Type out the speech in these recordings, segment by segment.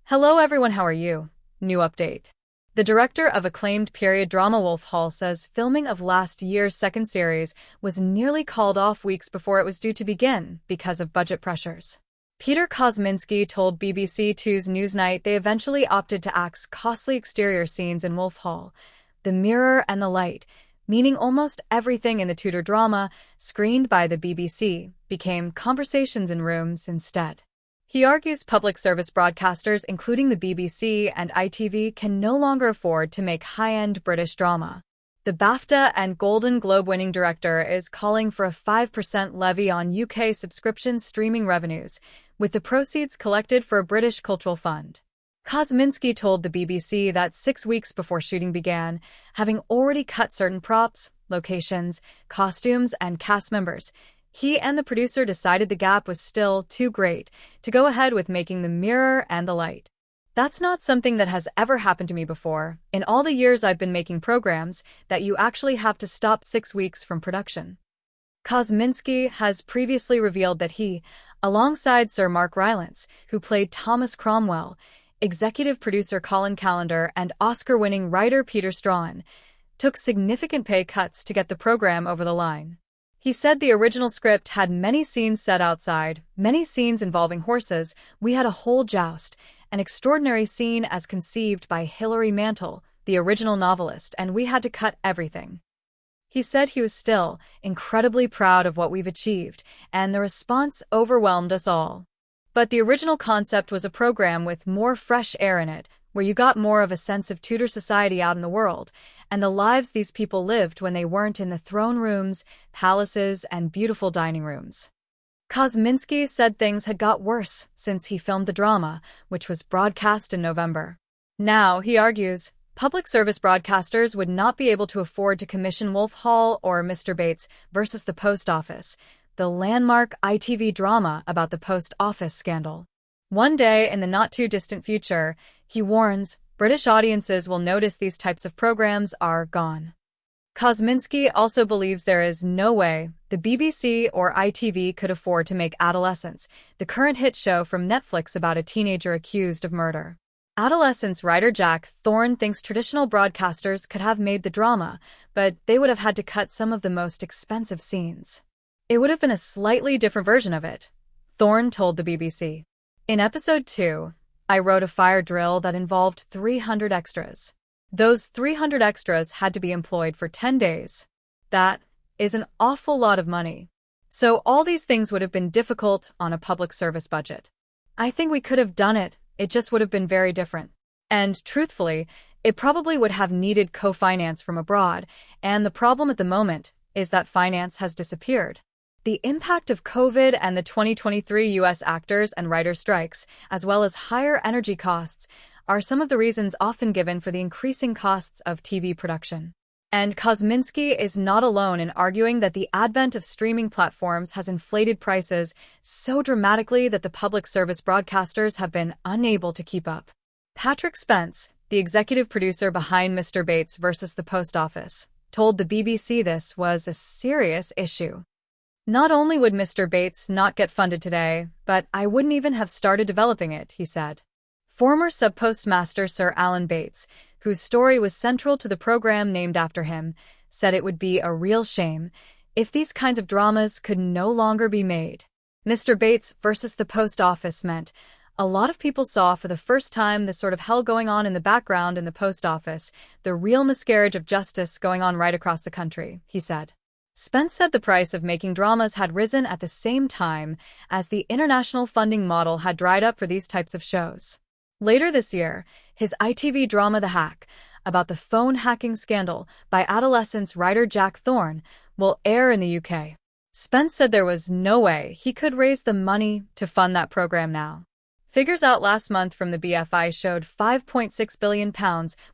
Hello everyone, how are you? New update. The director of acclaimed period drama Wolf Hall says filming of last year's second series was nearly called off weeks before it was due to begin because of budget pressures. Peter Kosminski told BBC Two's Newsnight they eventually opted to axe costly exterior scenes in Wolf Hall. The mirror and the light, meaning almost everything in the Tudor drama screened by the BBC, became conversations in rooms instead. He argues public service broadcasters, including the BBC and ITV, can no longer afford to make high-end British drama. The BAFTA and Golden Globe-winning director is calling for a 5% levy on UK subscription streaming revenues, with the proceeds collected for a British cultural fund. Kosminski told the BBC that 6 weeks before shooting began, having already cut certain props, locations, costumes, and cast members, he and the producer decided the gap was still too great to go ahead with making the mirror and the light. That's not something that has ever happened to me before, in all the years I've been making programs, that you actually have to stop 6 weeks from production. Kosminski has previously revealed that he, alongside Sir Mark Rylance, who played Thomas Cromwell, executive producer Colin Callender, and Oscar-winning writer Peter Strahan, took significant pay cuts to get the program over the line. He said the original script had many scenes set outside, many scenes involving horses. We had a whole joust, an extraordinary scene as conceived by Hilary Mantel, the original novelist, and we had to cut everything. He said he was still incredibly proud of what we've achieved, and the response overwhelmed us all. But the original concept was a program with more fresh air in it, where you got more of a sense of Tudor society out in the world, and the lives these people lived when they weren't in the throne rooms, palaces, and beautiful dining rooms. Kosminski said things had got worse since he filmed the drama, which was broadcast in November. Now, he argues, public service broadcasters would not be able to afford to commission Wolf Hall or Mr. Bates versus the Post Office, the landmark ITV drama about the Post Office scandal. One day in the not-too-distant future, he warns, British audiences will notice these types of programs are gone. Kosminski also believes there is no way the BBC or ITV could afford to make Adolescence, the current hit show from Netflix about a teenager accused of murder. Adolescence writer Jack Thorne thinks traditional broadcasters could have made the drama, but they would have had to cut some of the most expensive scenes. It would have been a slightly different version of it, Thorne told the BBC. In episode 2, I wrote a fire drill that involved 300 extras. Those 300 extras had to be employed for 10 days. That is an awful lot of money. So all these things would have been difficult on a public service budget. I think we could have done it, it just would have been very different. And truthfully, it probably would have needed co-finance from abroad, and the problem at the moment is that finance has disappeared. The impact of COVID and the 2023 U.S. actors and writers' strikes, as well as higher energy costs, are some of the reasons often given for the increasing costs of TV production. And Kosminski is not alone in arguing that the advent of streaming platforms has inflated prices so dramatically that the public service broadcasters have been unable to keep up. Patrick Spence, the executive producer behind Mr. Bates versus the Post Office, told the BBC this was a serious issue. Not only would Mr. Bates not get funded today, but I wouldn't even have started developing it, he said. Former sub-postmaster Sir Alan Bates, whose story was central to the program named after him, said it would be a real shame if these kinds of dramas could no longer be made. Mr. Bates versus the Post Office meant a lot of people saw for the first time the sort of hell going on in the background in the post office, the real miscarriage of justice going on right across the country, he said. Spence said the price of making dramas had risen at the same time as the international funding model had dried up for these types of shows. Later this year, his ITV drama The Hack, about the phone hacking scandal by Adolescence writer Jack Thorne, will air in the UK. Spence said there was no way he could raise the money to fund that program now. Figures out last month from the BFI showed £5.6 billion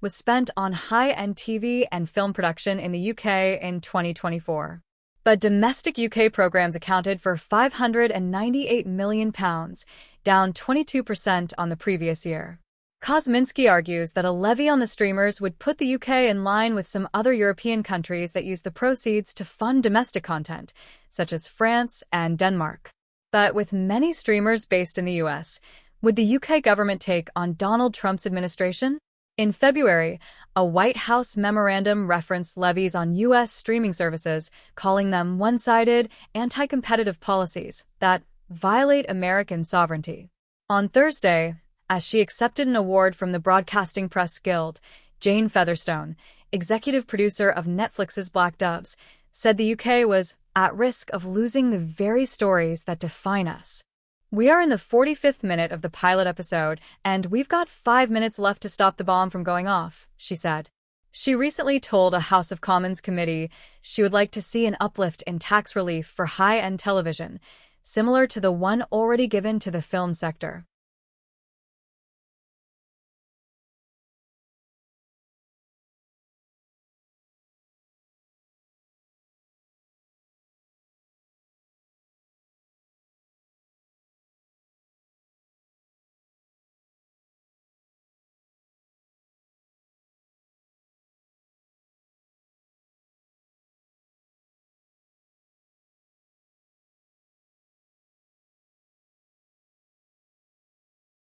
was spent on high-end TV and film production in the UK in 2024. But domestic UK programs accounted for £598 million, down 22% on the previous year. Kosminski argues that a levy on the streamers would put the UK in line with some other European countries that use the proceeds to fund domestic content, such as France and Denmark. But with many streamers based in the US, would the UK government take on Donald Trump's administration? In February, a White House memorandum referenced levies on U.S. streaming services, calling them one-sided, anti-competitive policies that violate American sovereignty. On Thursday, as she accepted an award from the Broadcasting Press Guild, Jane Featherstone, executive producer of Netflix's Black Doves, said the UK was at risk of losing the very stories that define us. "We are in the 45th minute of the pilot episode, and we've got 5 minutes left to stop the bomb from going off," she said. She recently told a House of Commons committee she would like to see an uplift in tax relief for high-end television, similar to the one already given to the film sector.